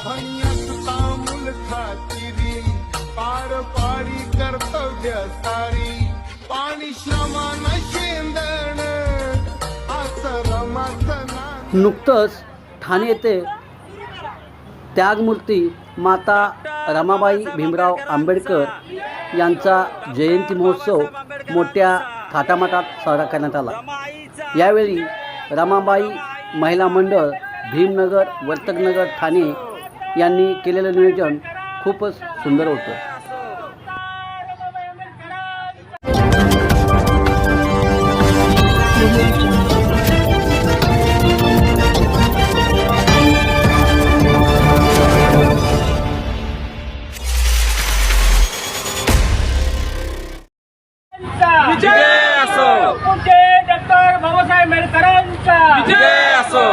तामुल खातिरी पार पाडी कर्तव्य सारी पाणी श्रमान शेंदण नुकतंच ठाणे येथे त्यागमूर्ती माता रमाबाई भीमराव आंबेडकर यांचा जयंती महोत्सव मोठ्या थाटामाटात साजरा करण्यात आला। यावेळी रमाबाई महिला मंडळ भीमनगर वर्तकनगर ठाणे यांनी केलेलं नियोजन खूपच सुंदर होतं। विजय असो, डॉक्टर बाबासाहेब आंबेडकरांचा विजय असो।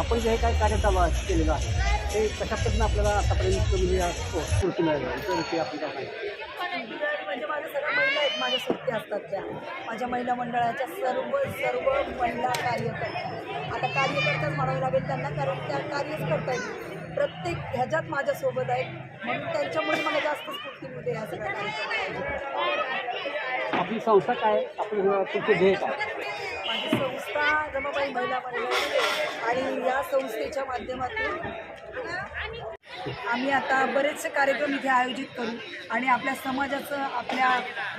आपण जे काही कार्य केलेलं आहे ते कशा पद्धतीने आपल्याला आतापर्यंत स्फूर्ती मिळाली याच्याविषयी आपण काय सांगितलं? म्हणजे माझ्या सगळ्या महिला आहेत, माझ्या सुट्ट्या असतात त्या माझ्या महिला मंडळाच्या सर्व महिला कार्यकर्त्या आता कार्यकर्त्याच म्हणावं लागेल त्यांना, कारण त्या कार्यच करतायत प्रत्येक ह्याच्यात माझ्यासोबत आहेत म्हणून त्यांच्यामुळे मला जास्त स्फूर्ती मिळते या सगळ्या कार्यक्रमाला। आपली संस्था काय, आपलं तुमचे ध्येय काय? माझी संस्था रमाबाई महिला मंडळ आणि या संस्थेच्या माध्यमातून आम्ही आता बरेचसे कार्यक्रम इथे आयोजित करू आणि आपल्या समाजाचं, आपल्या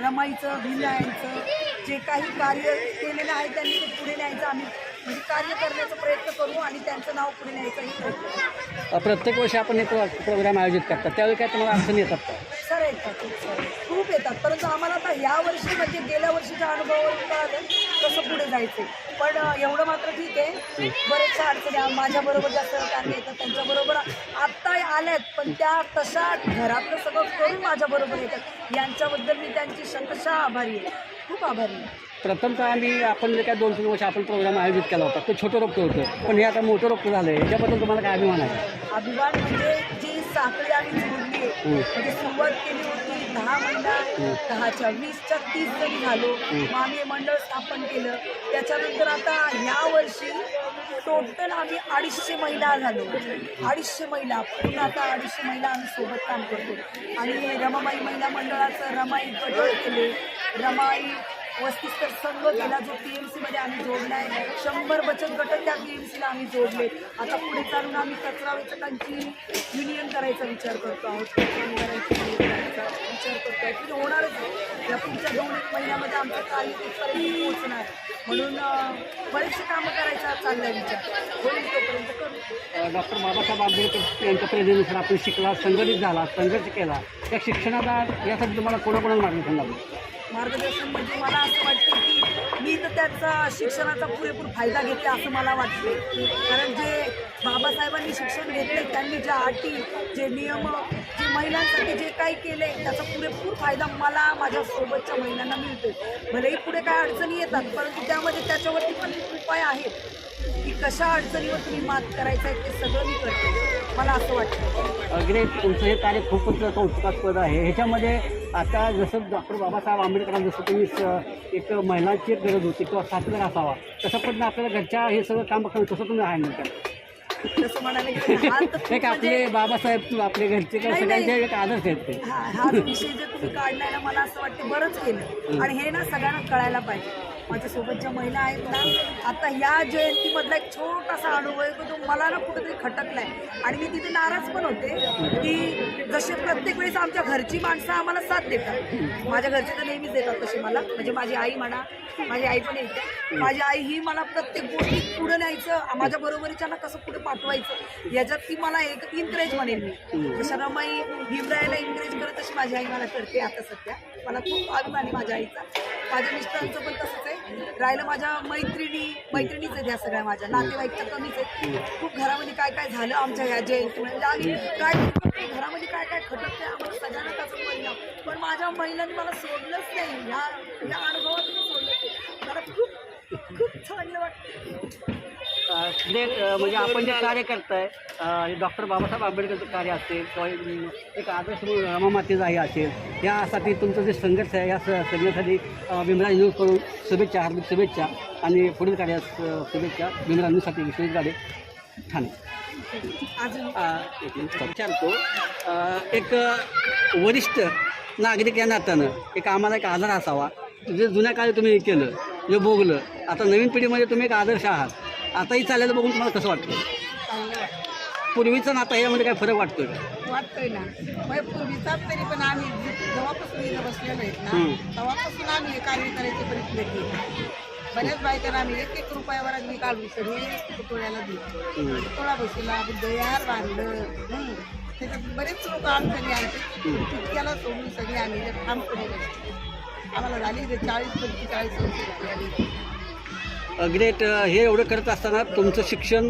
रमाईचं, भीमरायांचं जे काही कार्य केलेलं आहे त्यांनी ते पुढे न्यायचं, आम्ही म्हणजे कार्य करण्याचा प्रयत्न करू आणि त्यांचं नाव पुढे न्यायचाही प्रयत्न करू। प्रत्येक वर्षी आपण एक प्रोग्राम आयोजित करतात त्यावेळी काय तुम्हाला अडचणी येतात का? सर येतात, खूप येतात, परंतु आम्हाला आता या वर्षी म्हणजे गेल्या वर्षीच्या अनुभवावरून कळालं कसं पुढे जायचं। पण एवढं मात्र ठीक आहे, बरेचशा अडचणी माझ्याबरोबर ज्या सहकार्य येतात त्यांच्याबरोबर आत्ता आल्यात, पण त्या तशा घरातलं सगळं करून माझ्याबरोबर येतात, यांच्याबद्दल मी त्यांची शतशः आभारी आहे, खूप आभारी आहे। प्रथमतः आपण जे काय 2-3 वर्ष आपण प्रोग्राम आयोजित केला होता ते छोटं रोपटं होतं, पण हे आता मोठं रोपटं झालं आहे, याच्याबद्दल तुम्हाला काय अभिमान आहे? अभिमान म्हणजे जी साखळी आम्ही जोडली आहे, म्हणजे सुरुवात केली होती 10 महिला, 10च्या 20च्या 30 जणी झालो, मग आम्ही हे मंडळ स्थापन केलं, त्याच्यानंतर आता ह्या वर्षी टोटल आम्ही 250 महिला झालो, 250 महिला पूर्ण आता 250 महिला आम्ही सोबत काम करतो आणि रमाबाई महिला मंडळाचं रमाई गट केले, रमाई वस्तीस्तर संघ केला जो PMCमध्ये आम्ही जोडला आहे, 100 बचत गट त्या PMCला आम्ही जोडले। आता पुढे चालून आम्ही कचरा वेचकांची युनियन करायचा विचार करतो आहोत, विचार करतो आहे, पुढे होणारच आहे, या पुढच्या 2-1 महिन्यामध्ये आमचं कार्य तिथपर्यंत पोहोचणार, म्हणून बरेचसे कामं करायचा चाललाय विचार, होईल तोपर्यंत करू। डॉक्टर बाबासाहेब आंबेडकर यांच्या प्रेरणेनुसार आपण शिकला, संघटित झाला, संघर्ष केला, त्या शिक्षणाला यासाठी तुम्हाला कोणाकोणाला मार्गदर्शन लाभलं? मार्गदर्शन म्हणजे मला असं वाटतं की मी तर त्याचा शिक्षणाचा पुरेपूर फायदा घेतला असं मला वाटते, कारण जे बाबासाहेबांनी शिक्षण घेतले त्यांनी ज्या अटी, जे नियम, जे महिलांसाठी जे काही केले त्याचा पुरेपूर फायदा मला माझ्या सोबतच्या महिलांना मिळतो। भलेही पुढे काय अडचणी येतात, परंतु त्यामध्ये त्याच्यावरती पण उपाय आहेत की कशा अडचणीवर तुम्ही मात करायचं आहे ते सगळं मी करते, मला असं वाटतं। अगदी तुमचं हे कार्य खूपच कौतुकास्पद आहे। ह्याच्यामध्ये आता जसं डॉक्टर बाबासाहेब आंबेडकरांना जसं तुम्ही एक महिलांची एक गरज होती किंवा साथीदार असावा तसं पण आपल्याला घरच्या हे सगळं काम बघताना तसं तुम्ही हँडल करा. तसं म्हणायला गेलं हा तर एक आपले बाबासाहेब आपले घरचे किंवा नाही, सगळ्यांचे नाही. एक आदर्श आहेत ते. हा जो विषय जे तुम्ही काढलाय ना मला असं वाटतं बरंच केलं आणि हे ना सगळ्यांना कळायला पाहिजे. माझ्यासोबत ज्या महिला आहेत ना आता या जयंतीमधला एक छोटासा अनुभव आहे की तो मला ना कुठेतरी खटकलाय आणि मी तिथे नाराज पण होते की जसे प्रत्येक वेळेस आमच्या घरची माणसं आम्हाला साथ देतात. माझ्या घरचे तर नेहमीच देतात तसे मला, म्हणजे माझी आई म्हणा, माझी आई पण येते. माझी आई ही मला प्रत्येक गोष्टीत पुढं न्यायचं, माझ्या बरोबरीच्यांना कसं पुढे पाठवायचं याच्यात ती मला एक इन्करेज म्हणेल मी. जसं रमाई भीमरायला इन्करेज करत तशी माझी आई मला करते आता सध्या. मला खूप अभिमान आहे माझ्या आईचा. माझ्या मिस्टरांचं पण तसंच आहे. राहिलं माझ्या मैत्रिणीच आहे त्या सगळ्या, माझ्या नातेवाईकच्या कमीच आहे. खूप घरामध्ये काय काय झालं आमच्या ह्या जयंतीमुळे, म्हणजे आम्ही काय घरामध्ये काय काय खटकते आम्हाला सगळ्यांना त्याचा परिणाम, पण माझ्या महिलांनी मला सोडलंच नाही. ह्या अनुभवात मी सोडलं नाही. मला खूप खूप चांगलं वाटतं. म्हणजे आपण जे कार्य करताय डॉक्टर बाबासाहेब आंबेडकरचं कार्य असेल किंवा एक आदर्श रमामातेचा आहे असेल, यासाठी तुमचं जे संघर्ष आहे या संघर्षासाठी भीमराज न्यूज करून शुभेच्छा, हार्दिक शुभेच्छा आणि पुढील कार्यात शुभेच्छा. भीमराज न्यूजसाठी विश्वजित गाडे, ठाणे. विचारतो एक वरिष्ठ नागरिक या नात्यानं एक आम्हाला एक आधार असावा. जे जुन्या काळी तुम्ही केलं, जे भोगलं, आता नवीन पिढीमध्ये तुम्ही एक आदर्श आहात. आताही चाललेलं बघून तुम्हाला कसं वाटतं? पूर्वीचं नातं यामध्ये काय फरक वाटतोय का? वाटतोय ना. मग पूर्वीचा तरी पण आम्ही जेव्हापासून इथं बसलेलो आहेत ना तेव्हापासून आम्ही हे कार्य करायचे प्रयत्न केले. बऱ्याच बायकांना आम्ही 1-1 रुपयावर आम्ही काढून सगळे पुतळ्याला दिलो. पुतळा बसला, बुद्धयार बांधलं. त्याच्यात बरेच लोक अडचणी आले, तितक्याला सोडून सगळे आम्ही काम करू बसलो. आम्हाला झाली 40-45 वर्ष आली. ग्रेट. हे एवढं करत असताना तुमचं शिक्षण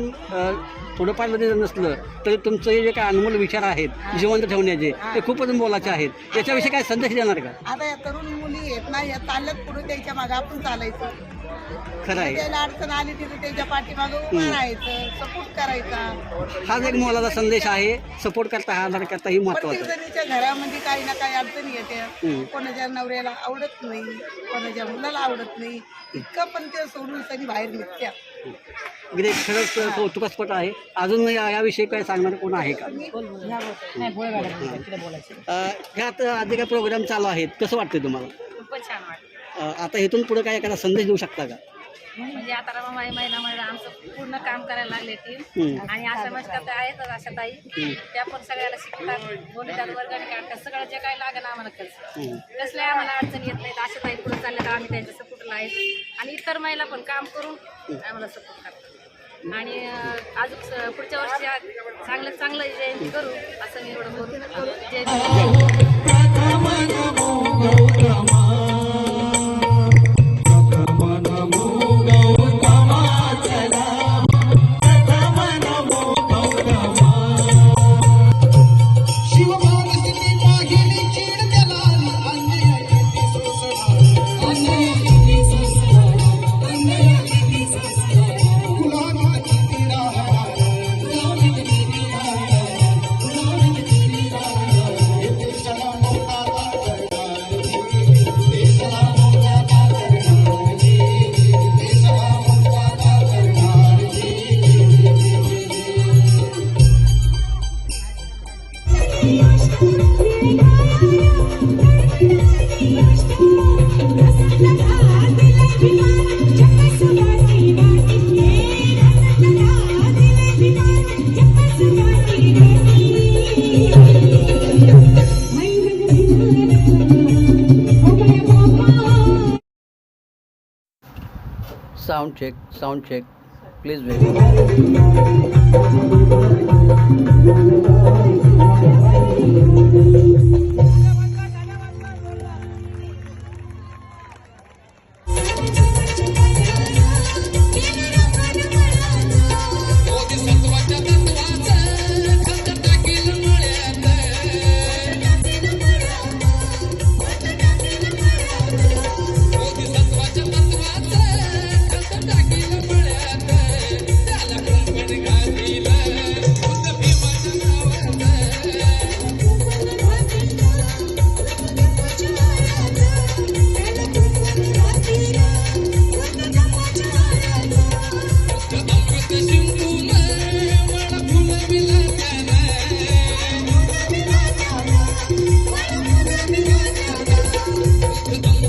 थोडंफार जरी नसलं तरी तुमचं हे जे काय अनमोल विचार आहेत जिवंत ठेवण्याचे ते खूपच मोलाचे आहेत. याच्याविषयी काय संदेश देणार का? आता या तरुण मुली आहेत ना, या चालल्यात पुढे त्याच्या मागे आपण चालायचं. खरं आहे. त्याला अडचण आली तिथे त्याच्या पाठीमागं उभं राहायचं, सपोर्ट करायचा. हाच एक मोलाचा संदेश आहे. सपोर्ट करता, हा आधार करता ही महत्वाचं प्रत्येक आहे. जणीच्या घरामध्ये काही ना काही अडचणी येते. कोणाच्या नवऱ्याला आवडत नाही, कोणाच्या मुलाला आवडत नाही, इतकं पण ते सोडून सगळी बाहेर निघत्या. ग्रेट. खरंच कौतुकास्पद आहे. अजून याविषयी काय सांगणार कोण आहे का? ह्यात आधी काय प्रोग्राम चालू आहेत, कसं वाटतं तुम्हाला? खूपच छान वाटतं. आता इथून पुढे काय एखादा संदेश देऊ शकता का? म्हणजे आता रमाबाई महिला आमचं पूर्ण काम करायला लागले टीम आणि अशा मस्त आहेतच अशा ताई, त्या पण सगळ्याला शिकतात, बोलतात, वर्गाने काढतात, सगळं जे काही लागेल आम्हाला कसल्या आम्हाला अडचणी येत नाहीत. अशा ताई पुढे चालल्या तर आम्ही त्यांच्या सपोर्टला आहेत आणि इतर महिला पण काम करून आम्हाला सपोर्ट करतात. आणि अजून पुढच्या वर्षी चांगलं जयंती करू असं मी एवढं करू. जयंती Sound check. Please wait. एक